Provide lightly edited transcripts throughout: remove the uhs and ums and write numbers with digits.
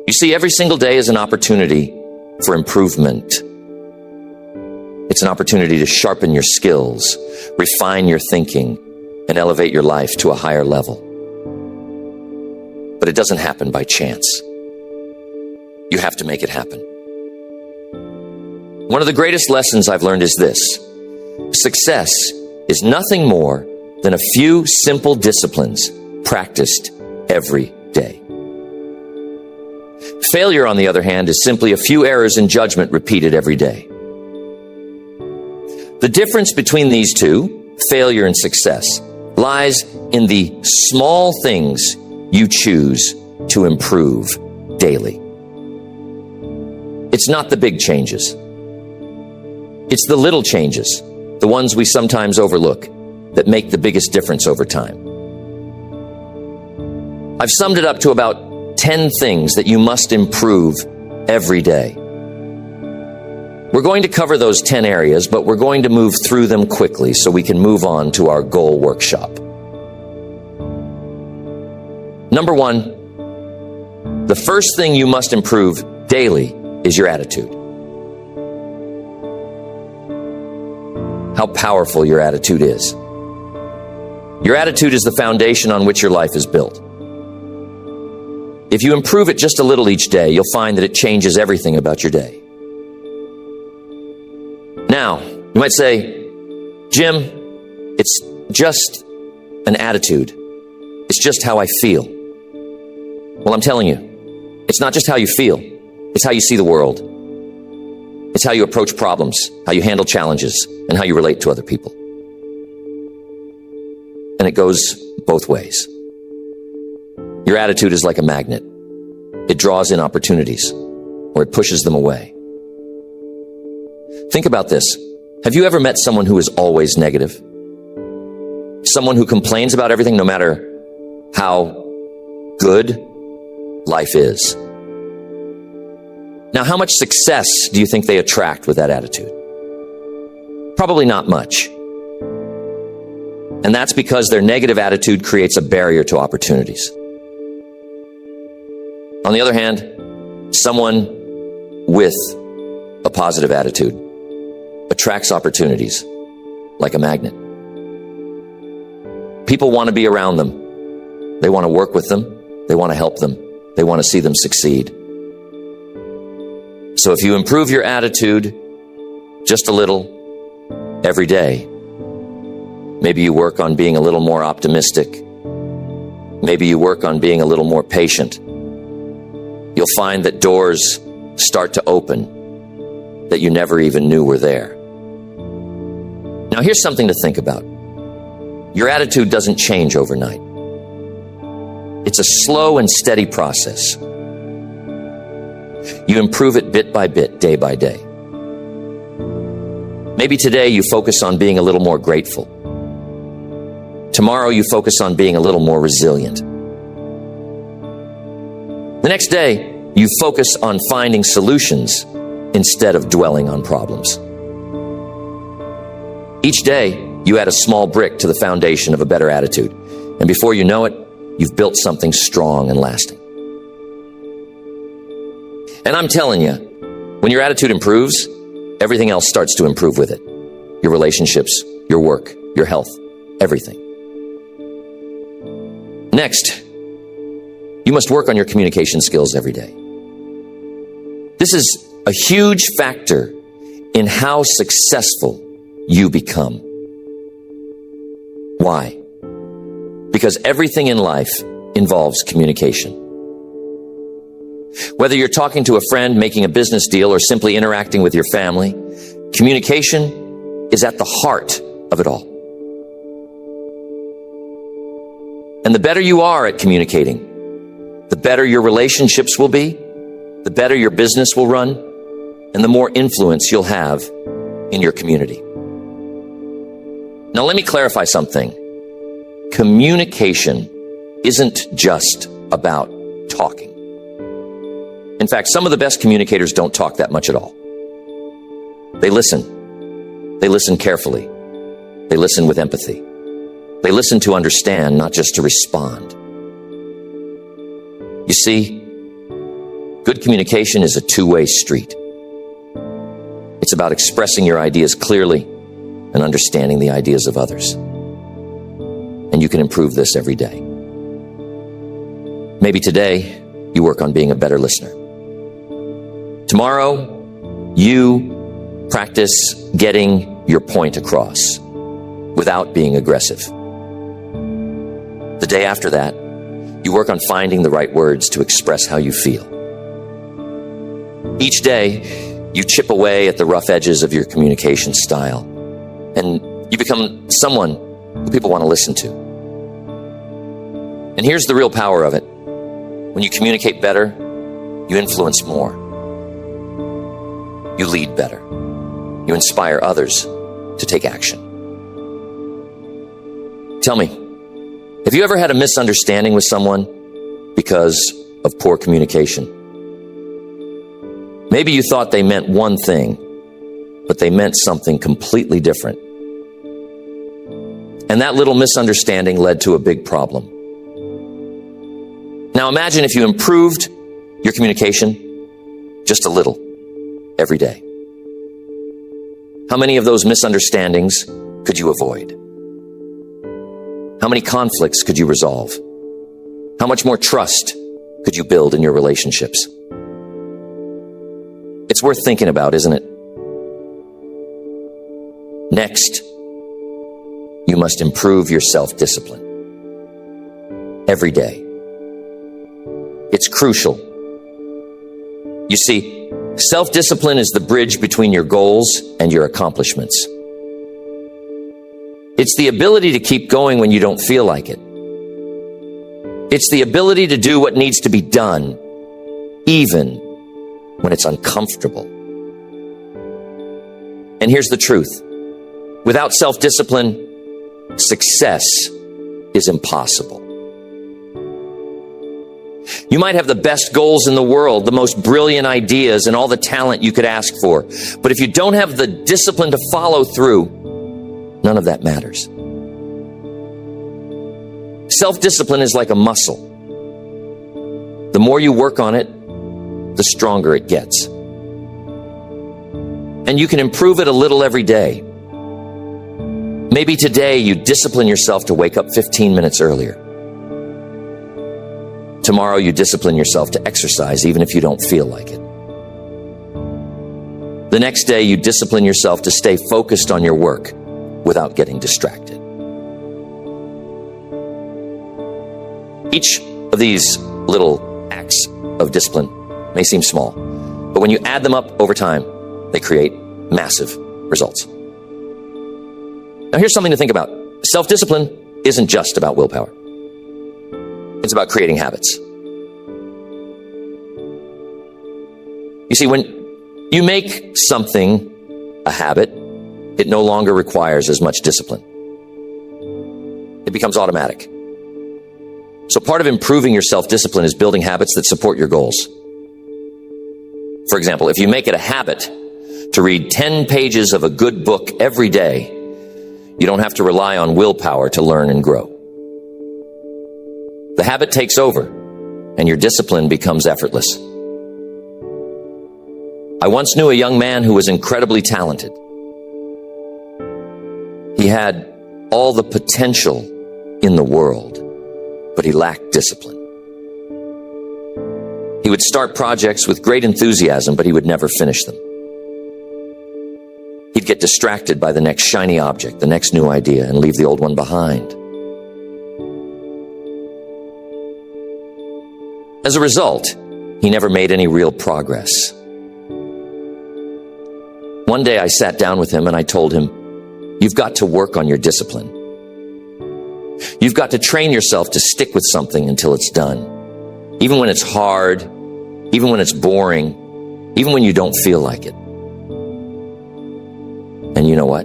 You see, every single day is an opportunity for improvement. It's an opportunity to sharpen your skills, refine your thinking, and elevate your life to a higher level. But it doesn't happen by chance. You have to make it happen. One of the greatest lessons I've learned is this: success is nothing more than a few simple disciplines practiced every day. Failure, on the other hand, is simply a few errors in judgment repeated every day. The difference between these two, failure and success, lies in the small things you choose to improve daily. It's not the big changes. It's the little changes, the ones we sometimes overlook, that make the biggest difference over time. I've summed it up to about 10 things that you must improve every day. We're going to cover those 10 areas, but we're going to move through them quickly so we can move on to our goal workshop. Number one, the first thing you must improve daily is your attitude. How powerful your attitude is. Your attitude is the foundation on which your life is built. If you improve it just a little each day, you'll find that it changes everything about your day. Now, you might say, Jim, it's just an attitude. It's just how I feel. Well, I'm telling you, it's not just how you feel. It's how you see the world. It's how you approach problems, how you handle challenges, and how you relate to other people. And it goes both ways. Your attitude is like a magnet. It draws in opportunities, or it pushes them away. Think about this. Have you ever met someone who is always negative? Someone who complains about everything no matter how good life is. Now, how much success do you think they attract with that attitude? Probably not much. And that's because their negative attitude creates a barrier to opportunities. On the other hand, someone with a positive attitude attracts opportunities like a magnet. People want to be around them. They want to work with them. They want to help them. They want to see them succeed. So if you improve your attitude just a little every day, maybe you work on being a little more optimistic. Maybe you work on being a little more patient. You'll find that doors start to open that you never even knew were there. Now, here's something to think about. Your attitude doesn't change overnight. It's a slow and steady process. You improve it bit by bit, day by day. Maybe today you focus on being a little more grateful. Tomorrow you focus on being a little more resilient. The next day, you focus on finding solutions instead of dwelling on problems. Each day, you add a small brick to the foundation of a better attitude. And before you know it, you've built something strong and lasting. And I'm telling you, when your attitude improves, everything else starts to improve with it. Your relationships, your work, your health, everything. Next, you must work on your communication skills every day. This is a huge factor in how successful you become. Why? Because everything in life involves communication. Whether you're talking to a friend, making a business deal, or simply interacting with your family, communication is at the heart of it all. And the better you are at communicating, the better your relationships will be, the better your business will run, and the more influence you'll have in your community. Now, let me clarify something. Communication isn't just about talking. In fact, some of the best communicators don't talk that much at all. They listen. They listen carefully. They listen with empathy. They listen to understand, not just to respond. You see, Good communication is a two-way street. It's about expressing your ideas clearly and understanding the ideas of others. And you can improve this every day. Maybe today you work on being a better listener. Tomorrow you practice getting your point across without being aggressive. The day after that, you work on finding the right words to express how you feel. Each day, you chip away at the rough edges of your communication style, and you become someone who people want to listen to. And here's the real power of it. When you communicate better, you influence more. You lead better. You inspire others to take action. Tell me, have you ever had a misunderstanding with someone because of poor communication? Maybe you thought they meant one thing, but they meant something completely different. And that little misunderstanding led to a big problem. Now imagine if you improved your communication just a little every day. How many of those misunderstandings could you avoid? How many conflicts could you resolve? How much more trust could you build in your relationships? It's worth thinking about, isn't it? Next, you must improve your self-discipline every day. It's crucial. You see, self-discipline is the bridge between your goals and your accomplishments. It's the ability to keep going when you don't feel like it. It's the ability to do what needs to be done, even when it's uncomfortable. And here's the truth. Without self-discipline, success is impossible. You might have the best goals in the world, the most brilliant ideas, and all the talent you could ask for. But if you don't have the discipline to follow through, none of that matters. Self-discipline is like a muscle. The more you work on it, the stronger it gets. And you can improve it a little every day. Maybe today you discipline yourself to wake up 15 minutes earlier. Tomorrow you discipline yourself to exercise even if you don't feel like it. The next day you discipline yourself to stay focused on your work without getting distracted. Each of these little acts of discipline may seem small, but when you add them up over time, they create massive results. Now here's something to think about. Self-discipline isn't just about willpower. It's about creating habits. You see, when you make something a habit, it no longer requires as much discipline. It becomes automatic. So part of improving your self-discipline is building habits that support your goals. For example, if you make it a habit to read 10 pages of a good book every day, you don't have to rely on willpower to learn and grow. The habit takes over, and your discipline becomes effortless. I once knew a young man who was incredibly talented. He had all the potential in the world, but he lacked discipline. He would start projects with great enthusiasm, but he would never finish them. He'd get distracted by the next shiny object, the next new idea, and leave the old one behind. As a result, he never made any real progress. One day I sat down with him and I told him, "You've got to work on your discipline. You've got to train yourself to stick with something until it's done. Even when it's hard, even when it's boring, even when you don't feel like it." And you know what?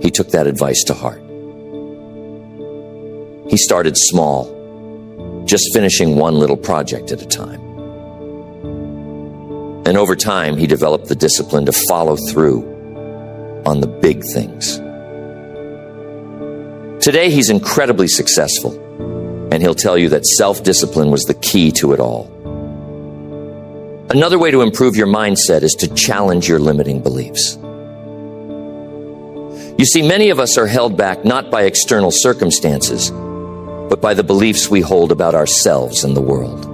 He took that advice to heart. He started small, just finishing one little project at a time. And over time, he developed the discipline to follow through on the big things. Today, he's incredibly successful, and he'll tell you that self-discipline was the key to it all. Another way to improve your mindset is to challenge your limiting beliefs. You see, many of us are held back not by external circumstances, but by the beliefs we hold about ourselves and the world.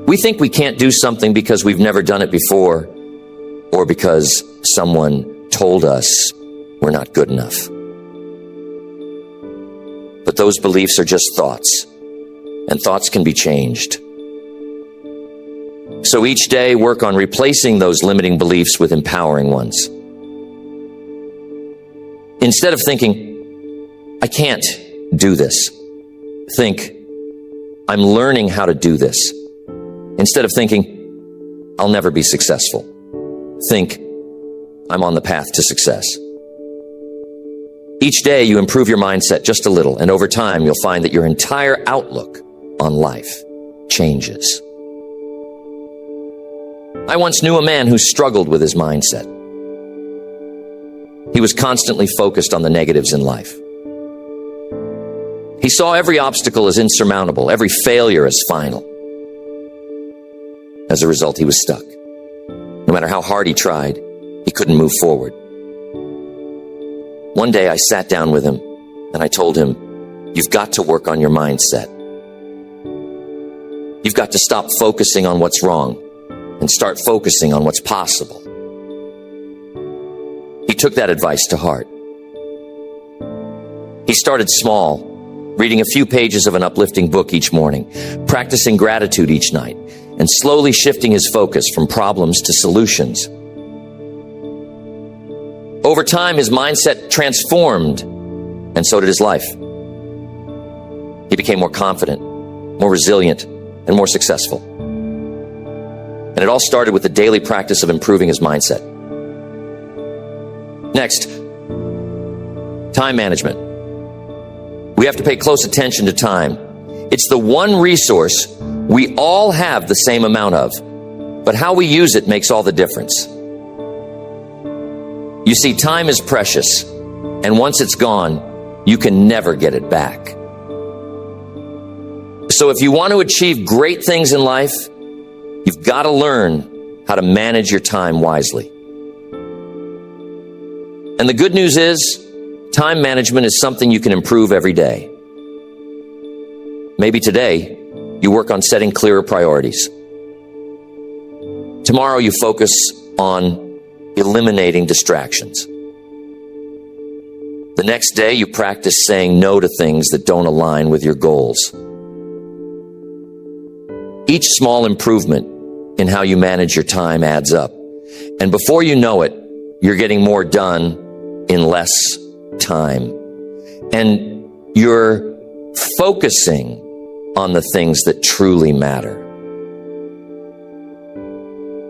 We think we can't do something because we've never done it before, or because someone told us we're not good enough. But those beliefs are just thoughts, and thoughts can be changed. So each day, work on replacing those limiting beliefs with empowering ones. Instead of thinking, I can't do this, think, I'm learning how to do this. Instead of thinking, I'll never be successful, think, I'm on the path to success. Each day you improve your mindset just a little, and over time you'll find that your entire outlook on life changes. I once knew a man who struggled with his mindset. He was constantly focused on the negatives in life. He saw every obstacle as insurmountable, every failure as final. As a result, he was stuck. No matter how hard he tried, he couldn't move forward. One day I sat down with him and I told him, you've got to work on your mindset. You've got to stop focusing on what's wrong and start focusing on what's possible. He took that advice to heart. He started small, reading a few pages of an uplifting book each morning, practicing gratitude each night, and slowly shifting his focus from problems to solutions. Over time, his mindset transformed, and so did his life. He became more confident, more resilient, and more successful. And it all started with the daily practice of improving his mindset. Next, time management. We have to pay close attention to time. It's the one resource we all have the same amount of, but how we use it makes all the difference. You see, time is precious, and once it's gone, you can never get it back. So if you want to achieve great things in life, you've got to learn how to manage your time wisely. And the good news is, time management is something you can improve every day. Maybe today, you work on setting clearer priorities. Tomorrow, you focus on eliminating distractions. The next day, you practice saying no to things that don't align with your goals. Each small improvement in how you manage your time adds up. And before you know it, you're getting more done in less time. And you're focusing on the things that truly matter.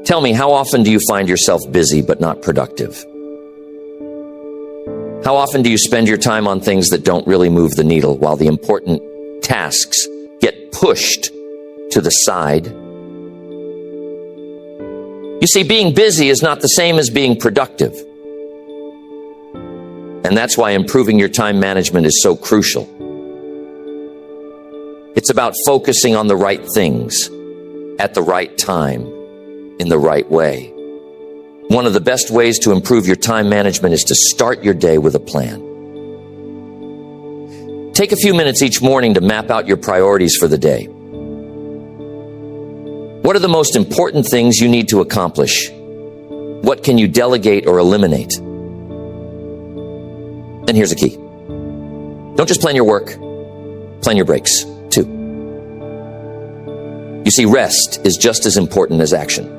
Tell me, how often do you find yourself busy but not productive? How often do you spend your time on things that don't really move the needle while the important tasks get pushed to the side? You see, being busy is not the same as being productive. And that's why improving your time management is so crucial. It's about focusing on the right things at the right time in the right way. One of the best ways to improve your time management is to start your day with a plan. Take a few minutes each morning to map out your priorities for the day. What are the most important things you need to accomplish? What can you delegate or eliminate? And here's the key. Don't just plan your work, plan your breaks too. You see, rest is just as important as action.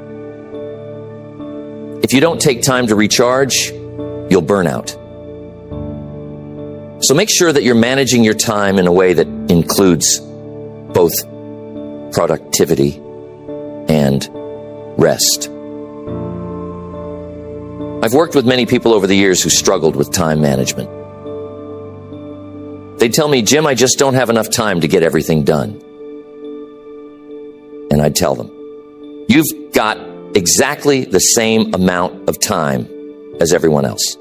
If you don't take time to recharge, you'll burn out. So make sure that you're managing your time in a way that includes both productivity and rest. I've worked with many people over the years who struggled with time management. They'd tell me, Jim, I just don't have enough time to get everything done. And I'd tell them, you've got exactly the same amount of time as everyone else.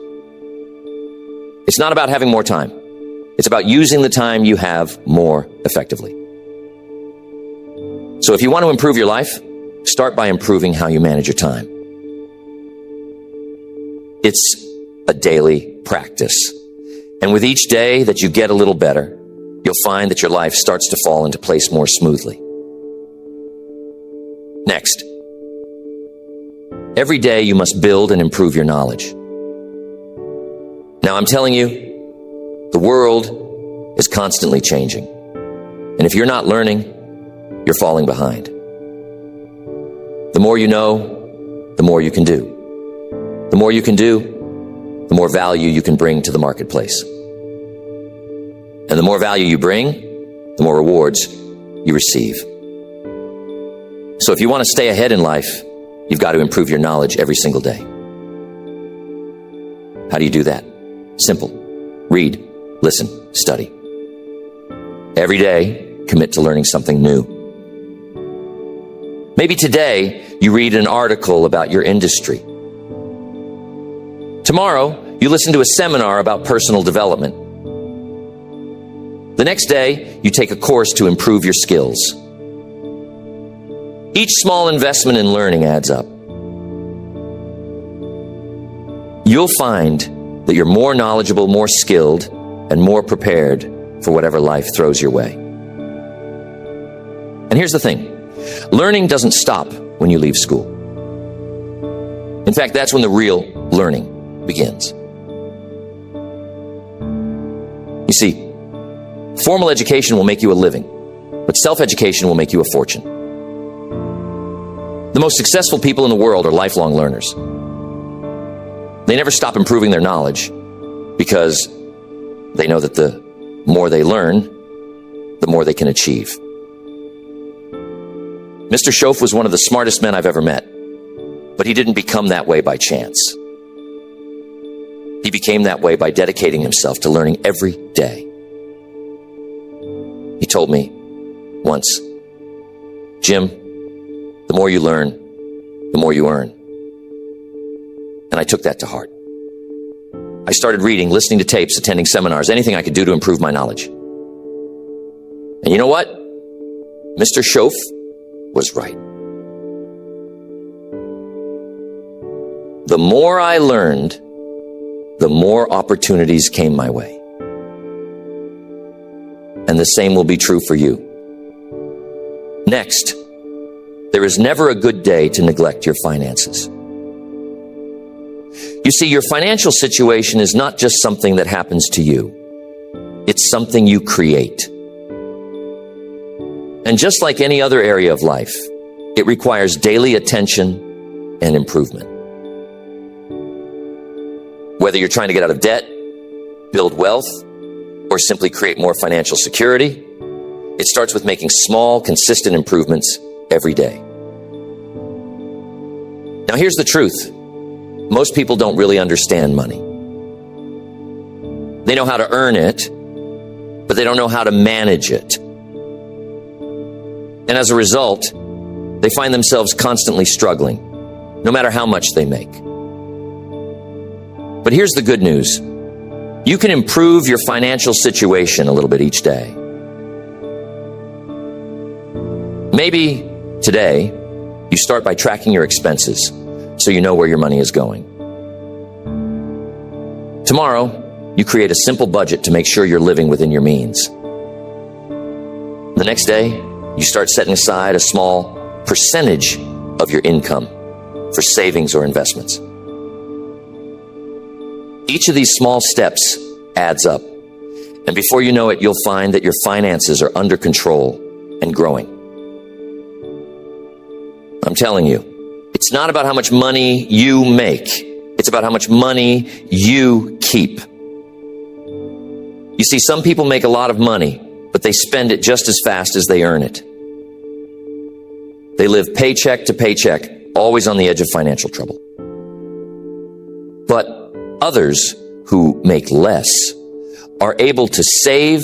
It's not about having more time. It's about using the time you have more effectively. So if you want to improve your life, start by improving how you manage your time. It's a daily practice. And with each day that you get a little better, you'll find that your life starts to fall into place more smoothly. Next, every day you must build and improve your knowledge. Now I'm telling you, the world is constantly changing. And if you're not learning, you're falling behind. The more you know, the more you can do. The more you can do, the more value you can bring to the marketplace. And the more value you bring, the more rewards you receive. So if you want to stay ahead in life, you've got to improve your knowledge every single day. How do you do that? Simple. Read, listen, study. Every day, commit to learning something new. Maybe today, you read an article about your industry. Tomorrow, you listen to a seminar about personal development. The next day, you take a course to improve your skills. Each small investment in learning adds up. You'll find that you're more knowledgeable, more skilled, and more prepared for whatever life throws your way. And here's the thing. Learning doesn't stop when you leave school. In fact, that's when the real learning begins. You see, formal education will make you a living, but self-education will make you a fortune. The most successful people in the world are lifelong learners. They never stop improving their knowledge because they know that the more they learn, the more they can achieve. Mr. Schoaf was one of the smartest men I've ever met, but he didn't become that way by chance. He became that way by dedicating himself to learning every day. He told me once, Jim, the more you learn, the more you earn. And I took that to heart. I started reading, listening to tapes, attending seminars, anything I could do to improve my knowledge. And you know what? Mr. Schoaf was right. The more I learned, the more opportunities came my way. And the same will be true for you. Next, there is never a good day to neglect your finances. You see, your financial situation is not just something that happens to you. It's something you create. And just like any other area of life, it requires daily attention and improvement. Whether you're trying to get out of debt, build wealth, or simply create more financial security, it starts with making small, consistent improvements every day. Now, here's the truth. Most people don't really understand money. They know how to earn it, but they don't know how to manage it. And as a result, they find themselves constantly struggling, no matter how much they make. But here's the good news. You can improve your financial situation a little bit each day. Maybe today, you start by tracking your expenses so you know where your money is going. Tomorrow, you create a simple budget to make sure you're living within your means. The next day, you start setting aside a small percentage of your income for savings or investments. Each of these small steps adds up. And before you know it, you'll find that your finances are under control and growing. I'm telling you, it's not about how much money you make. It's about how much money you keep. You see, some people make a lot of money, but they spend it just as fast as they earn it. They live paycheck to paycheck, always on the edge of financial trouble. But others who make less are able to save,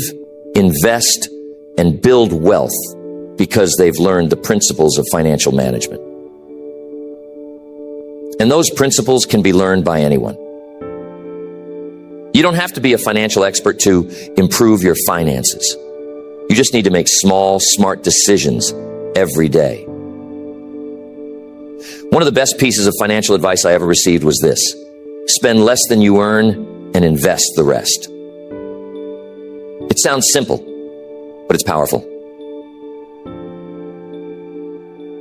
invest, and build wealth because they've learned the principles of financial management. And those principles can be learned by anyone. You don't have to be a financial expert to improve your finances. You just need to make small, smart decisions every day. One of the best pieces of financial advice I ever received was this: spend less than you earn and invest the rest. It sounds simple, but it's powerful.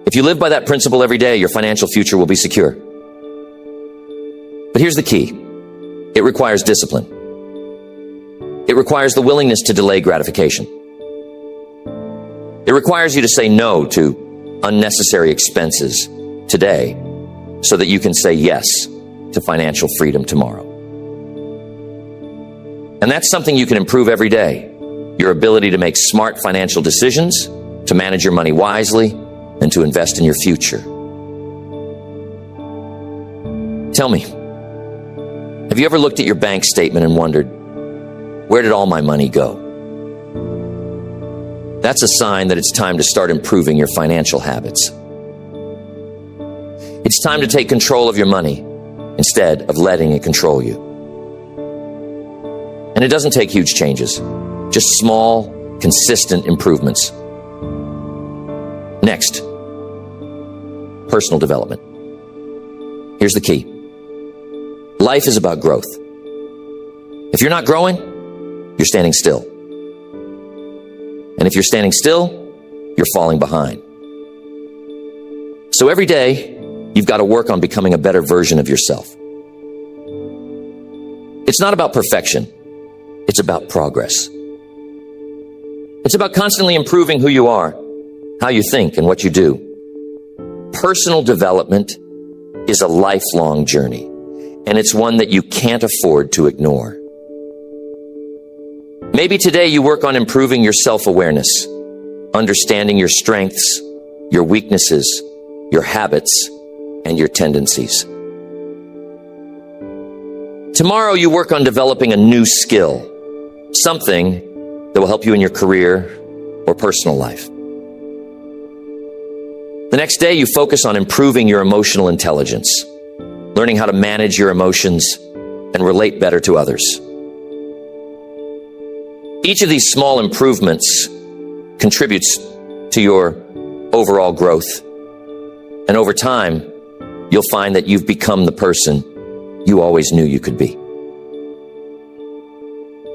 If you live by that principle every day, your financial future will be secure. But here's the key. It requires discipline. It requires the willingness to delay gratification. It requires you to say no to unnecessary expenses today so that you can say yes to financial freedom tomorrow. And that's something you can improve every day. Your ability to make smart financial decisions, to manage your money wisely, and to invest in your future. Tell me, have you ever looked at your bank statement and wondered, where did all my money go? That's a sign that it's time to start improving your financial habits. It's time to take control of your money instead of letting it control you. And it doesn't take huge changes, just small, consistent improvements. Next, personal development. Here's the key. Life is about growth. If you're not growing, you're standing still. And if you're standing still, you're falling behind. So every day, you've got to work on becoming a better version of yourself. It's not about perfection. It's about progress. It's about constantly improving who you are, how you think, and what you do. Personal development is a lifelong journey, and it's one that you can't afford to ignore. Maybe today you work on improving your self-awareness, understanding your strengths, your weaknesses, your habits, and your tendencies. Tomorrow you work on developing a new skill, something that will help you in your career or personal life. The next day you focus on improving your emotional intelligence, learning how to manage your emotions and relate better to others. Each of these small improvements contributes to your overall growth. And over time, you'll find that you've become the person you always knew you could be.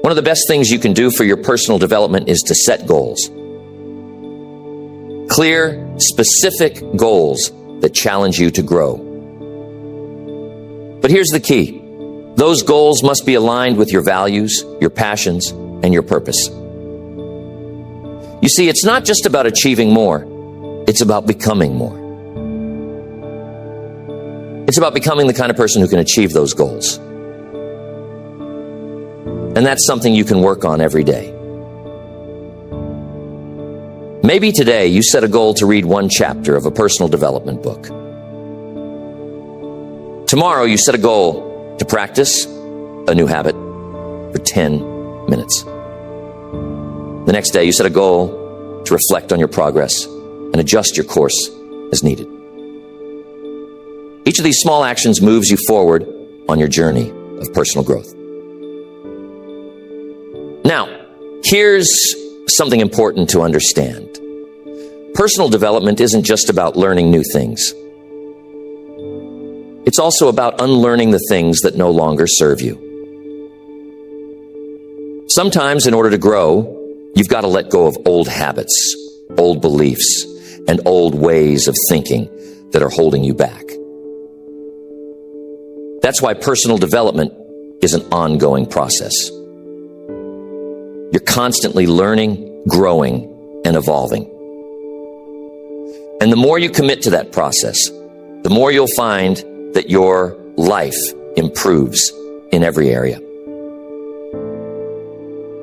One of the best things you can do for your personal development is to set goals. Clear, specific goals that challenge you to grow. But here's the key. Those goals must be aligned with your values, your passions, and your purpose. You see, it's not just about achieving more. It's about becoming more. It's about becoming the kind of person who can achieve those goals. And that's something you can work on every day. Maybe today you set a goal to read one chapter of a personal development book. Tomorrow you set a goal to practice a new habit for 10 minutes. The next day you set a goal to reflect on your progress and adjust your course as needed. Each of these small actions moves you forward on your journey of personal growth. Now, here's something important to understand. Personal development isn't just about learning new things. It's also about unlearning the things that no longer serve you. Sometimes, in order to grow, you've got to let go of old habits, old beliefs, and old ways of thinking that are holding you back. That's why personal development is an ongoing process. You're constantly learning, growing, and evolving. And the more you commit to that process, the more you'll find that your life improves in every area.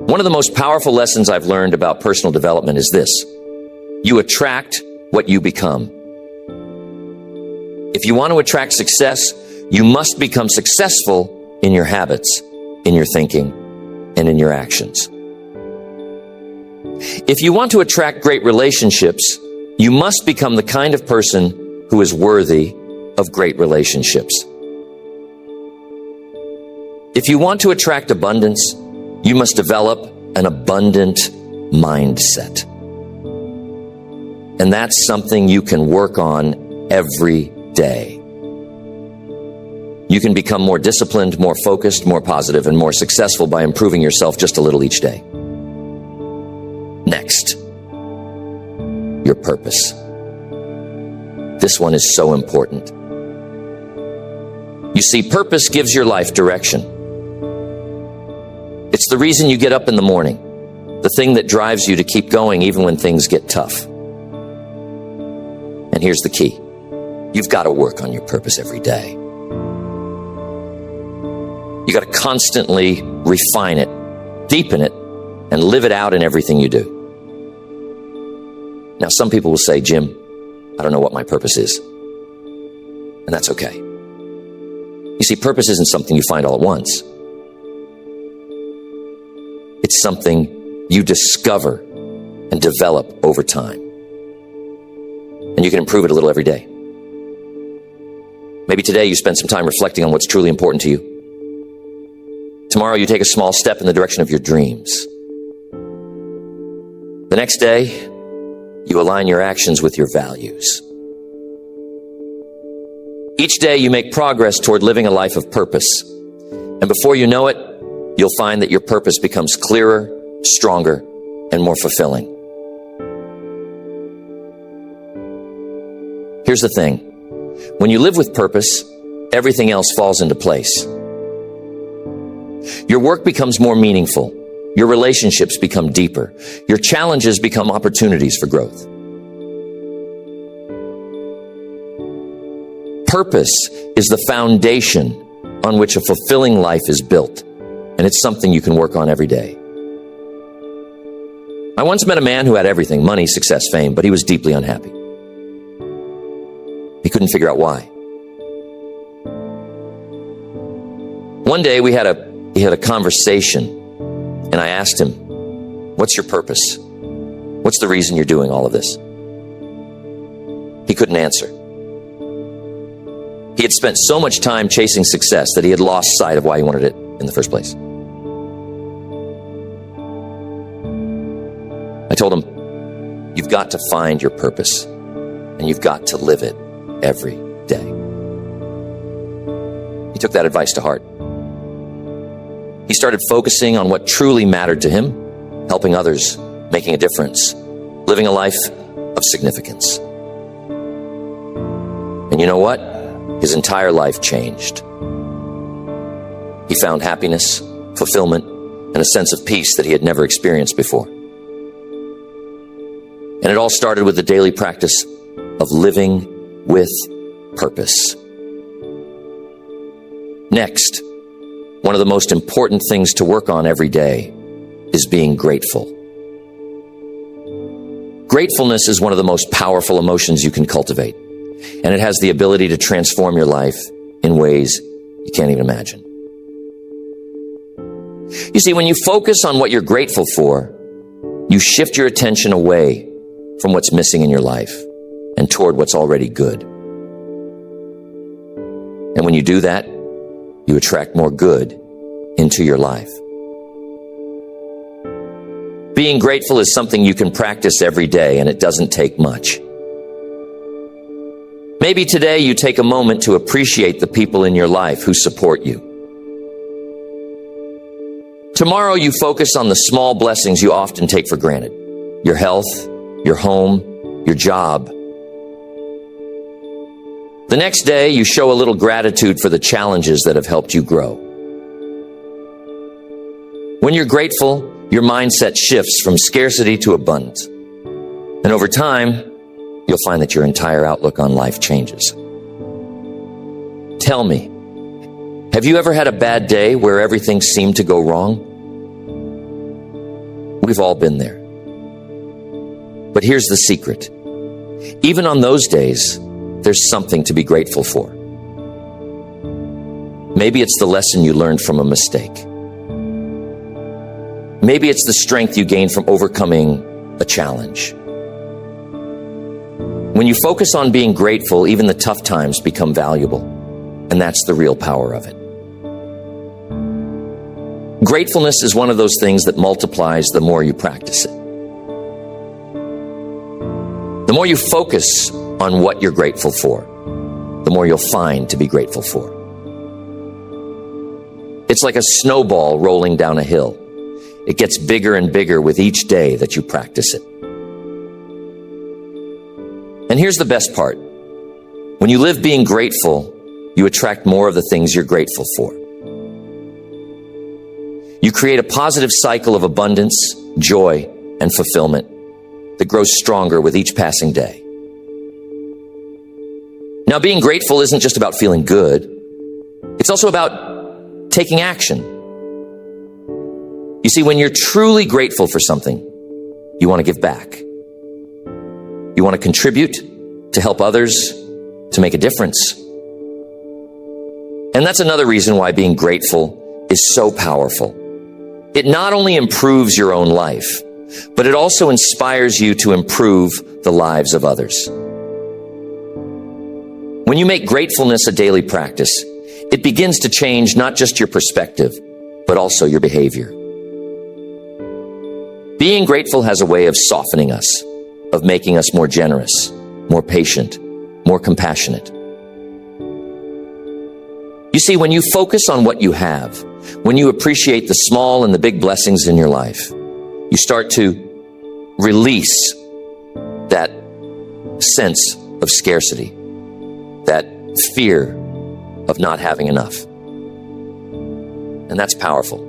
One of the most powerful lessons I've learned about personal development is this: you attract what you become. If you want to attract success, you must become successful in your habits, in your thinking, and in your actions. If you want to attract great relationships, you must become the kind of person who is worthy of great relationships. If you want to attract abundance, you must develop an abundant mindset. And that's something you can work on every day. You can become more disciplined, more focused, more positive, and more successful by improving yourself just a little each day. Next, your purpose. This one is so important. You see, purpose gives your life direction. It's the reason you get up in the morning, the thing that drives you to keep going even when things get tough. And here's the key. You've got to work on your purpose every day. You got to constantly refine it, deepen it, and live it out in everything you do. Now, some people will say, Jim, I don't know what my purpose is. And that's okay. You see, purpose isn't something you find all at once. It's something you discover and develop over time. And you can improve it a little every day. Maybe today you spend some time reflecting on what's truly important to you. Tomorrow you take a small step in the direction of your dreams. The next day, you align your actions with your values. Each day you make progress toward living a life of purpose. And before you know it, you'll find that your purpose becomes clearer, stronger, and more fulfilling. Here's the thing. When you live with purpose, everything else falls into place. Your work becomes more meaningful. Your relationships become deeper. Your challenges become opportunities for growth. Purpose is the foundation on which a fulfilling life is built, and it's something you can work on every day. I once met a man who had everything, money, success, fame, but he was deeply unhappy. He couldn't figure out why. One day we had a conversation, and I asked him, what's your purpose? What's the reason you're doing all of this? He couldn't answer. He had spent so much time chasing success that he had lost sight of why he wanted it in the first place. I told him, you've got to find your purpose, and you've got to live it every day. He took that advice to heart. He started focusing on what truly mattered to him, helping others, making a difference, living a life of significance. And you know what? His entire life changed. He found happiness, fulfillment, and a sense of peace that he had never experienced before. And it all started with the daily practice of living with purpose. Next, one of the most important things to work on every day is being grateful. Gratefulness is one of the most powerful emotions you can cultivate, and it has the ability to transform your life in ways you can't even imagine. You see, when you focus on what you're grateful for, you shift your attention away from what's missing in your life and toward what's already good. And when you do that, you attract more good into your life. Being grateful is something you can practice every day, and it doesn't take much. Maybe today you take a moment to appreciate the people in your life who support you. Tomorrow you focus on the small blessings you often take for granted. Your health, your home, your job. The next day you show a little gratitude for the challenges that have helped you grow. When you're grateful, your mindset shifts from scarcity to abundance. And over time, you'll find that your entire outlook on life changes. Tell me, have you ever had a bad day where everything seemed to go wrong? We've all been there. But here's the secret. Even on those days, there's something to be grateful for. Maybe it's the lesson you learned from a mistake. Maybe it's the strength you gained from overcoming a challenge. When you focus on being grateful, even the tough times become valuable. And that's the real power of it. Gratefulness is one of those things that multiplies the more you practice it. The more you focus on what you're grateful for, the more you'll find to be grateful for. It's like a snowball rolling down a hill. It gets bigger and bigger with each day that you practice it. And here's the best part. When you live being grateful, you attract more of the things you're grateful for. You create a positive cycle of abundance, joy, and fulfillment that grows stronger with each passing day. Now, being grateful isn't just about feeling good. It's also about taking action. You see, when you're truly grateful for something, you want to give back. You want to contribute, to help others, to make a difference. And that's another reason why being grateful is so powerful. It not only improves your own life, but it also inspires you to improve the lives of others. When you make gratefulness a daily practice, it begins to change not just your perspective, but also your behavior. Being grateful has a way of softening us, of making us more generous, more patient, more compassionate. You see, when you focus on what you have, when you appreciate the small and the big blessings in your life, you start to release that sense of scarcity, that fear of not having enough. And that's powerful.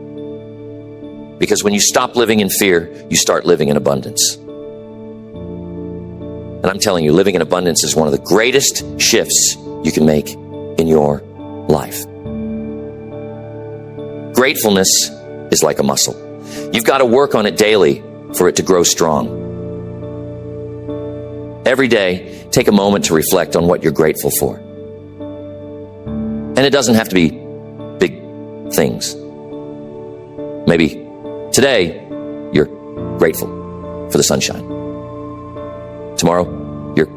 Because when you stop living in fear, you start living in abundance. And I'm telling you, living in abundance is one of the greatest shifts you can make in your life. Gratefulness is like a muscle. You've got to work on it daily for it to grow strong. Every day, take a moment to reflect on what you're grateful for. And it doesn't have to be big things. Maybe today, you're grateful for the sunshine. Tomorrow, you're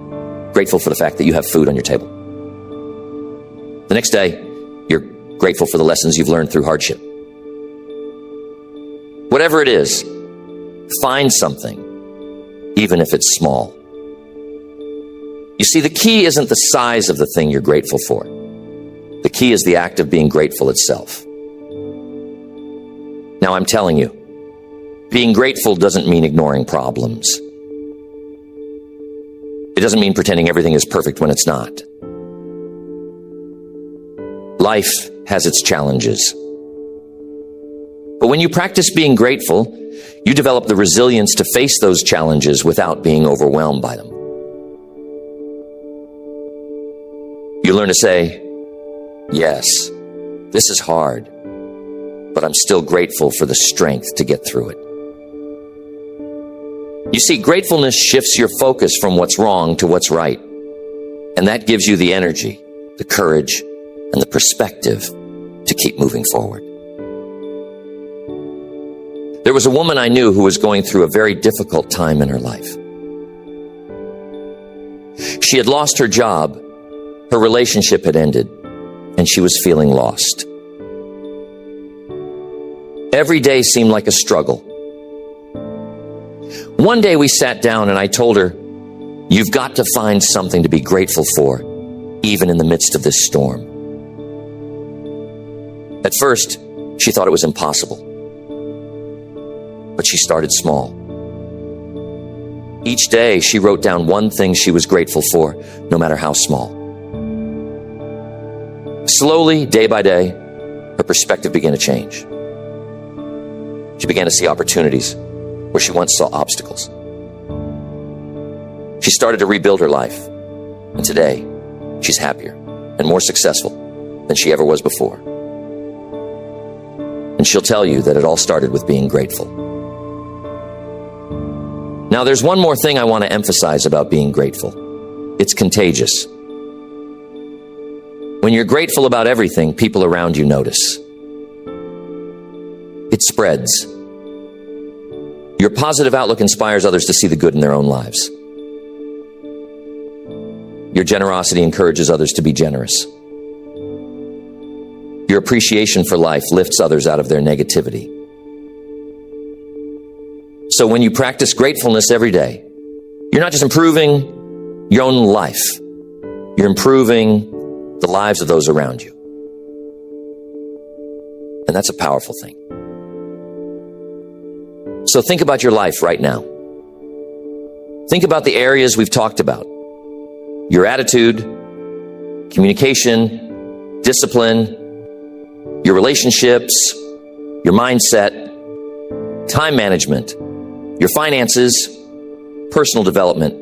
grateful for the fact that you have food on your table. The next day, you're grateful for the lessons you've learned through hardship. Whatever it is, find something, even if it's small. You see, the key isn't the size of the thing you're grateful for. The key is the act of being grateful itself. Now, I'm telling you, being grateful doesn't mean ignoring problems. It doesn't mean pretending everything is perfect when it's not. Life has its challenges. But when you practice being grateful, you develop the resilience to face those challenges without being overwhelmed by them. You learn to say, yes, this is hard, but I'm still grateful for the strength to get through it. You see, gratefulness shifts your focus from what's wrong to what's right. And that gives you the energy, the courage, and the perspective to keep moving forward. There was a woman I knew who was going through a very difficult time in her life. She had lost her job, her relationship had ended, and she was feeling lost. Every day seemed like a struggle. One day we sat down and I told her, you've got to find something to be grateful for, even in the midst of this storm. At first, she thought it was impossible. But she started small. Each day, she wrote down one thing she was grateful for, no matter how small. Slowly, day by day, her perspective began to change. She began to see opportunities where she once saw obstacles. She started to rebuild her life. And today, she's happier and more successful than she ever was before. And she'll tell you that it all started with being grateful. Now, there's one more thing I want to emphasize about being grateful. It's contagious. When you're grateful about everything, people around you notice. It spreads. Your positive outlook inspires others to see the good in their own lives. Your generosity encourages others to be generous. Your appreciation for life lifts others out of their negativity. So when you practice gratefulness every day, you're not just improving your own life. You're improving the lives of those around you. And that's a powerful thing. So think about your life right now. Think about the areas we've talked about. Your attitude, communication, discipline, your relationships, your mindset, time management, your finances, personal development,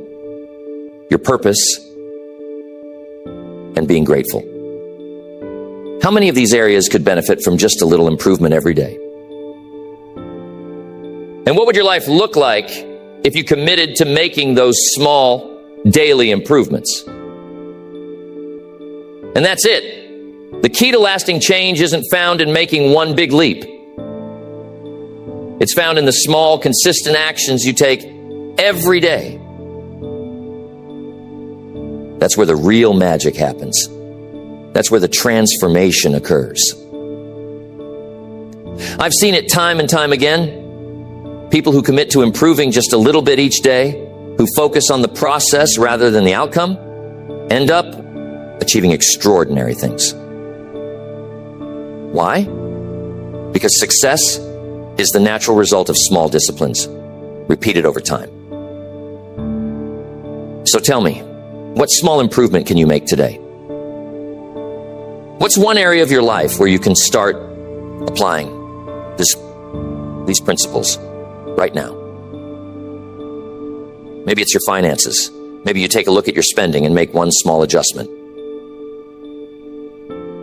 your purpose, and being grateful. How many of these areas could benefit from just a little improvement every day? And what would your life look like if you committed to making those small daily improvements? And that's it. The key to lasting change isn't found in making one big leap. It's found in the small, consistent actions you take every day. That's where the real magic happens. That's where the transformation occurs. I've seen it time and time again. People who commit to improving just a little bit each day, who focus on the process rather than the outcome, end up achieving extraordinary things. Why? Because success is the natural result of small disciplines, repeated over time. So tell me, what small improvement can you make today? What's one area of your life where you can start applying these principles right now? Maybe it's your finances. Maybe you take a look at your spending and make one small adjustment.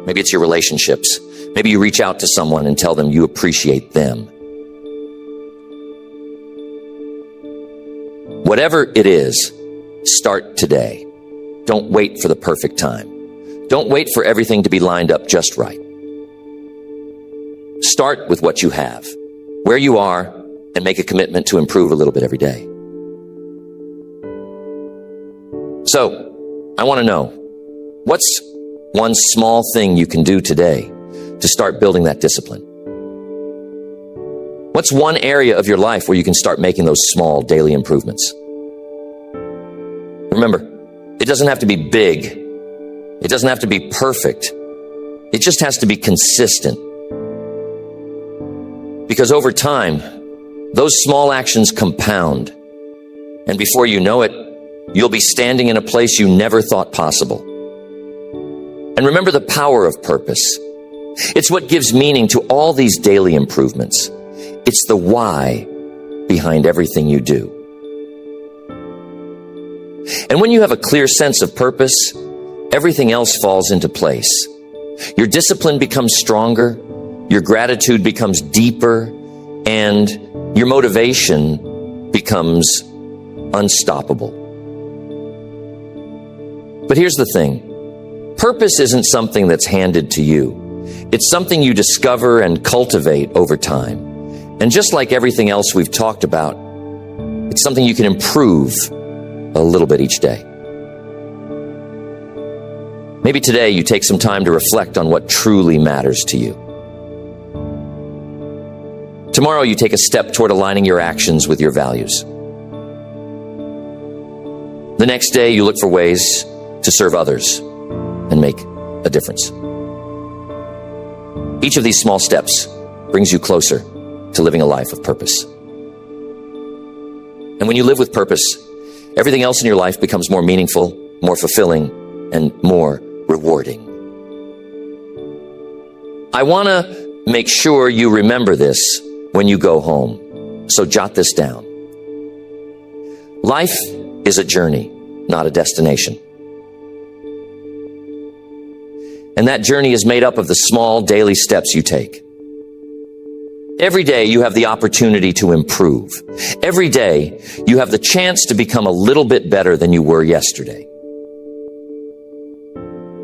Maybe it's your relationships. Maybe you reach out to someone and tell them you appreciate them. Whatever it is, start today. Don't wait for the perfect time. Don't wait for everything to be lined up just right. Start with what you have, where you are, and make a commitment to improve a little bit every day. So, I want to know, what's one small thing you can do today to start building that discipline? What's one area of your life where you can start making those small daily improvements? Remember, it doesn't have to be big. It doesn't have to be perfect. It just has to be consistent. Because over time, those small actions compound. And before you know it, you'll be standing in a place you never thought possible. And remember the power of purpose. It's what gives meaning to all these daily improvements. It's the why behind everything you do. And when you have a clear sense of purpose, everything else falls into place. Your discipline becomes stronger, your gratitude becomes deeper, and your motivation becomes unstoppable. But here's the thing. Purpose isn't something that's handed to you. It's something you discover and cultivate over time. And just like everything else we've talked about, it's something you can improve a little bit each day. Maybe today you take some time to reflect on what truly matters to you. Tomorrow you take a step toward aligning your actions with your values. The next day you look for ways to serve others and make a difference. Each of these small steps brings you closer to living a life of purpose. And when you live with purpose, everything else in your life becomes more meaningful, more fulfilling, and more rewarding. I want to make sure you remember this when you go home, so jot this down. Life is a journey, not a destination. And that journey is made up of the small daily steps you take. Every day you have the opportunity to improve. Every day you have the chance to become a little bit better than you were yesterday.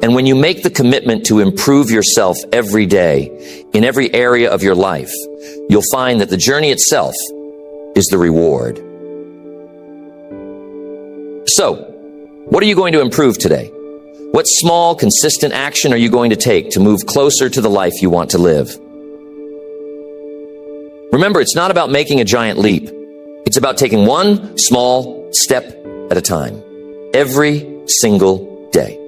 And when you make the commitment to improve yourself every day, in every area of your life, you'll find that the journey itself is the reward. So, what are you going to improve today? What small, consistent action are you going to take to move closer to the life you want to live? Remember, it's not about making a giant leap. It's about taking one small step at a time. every single day.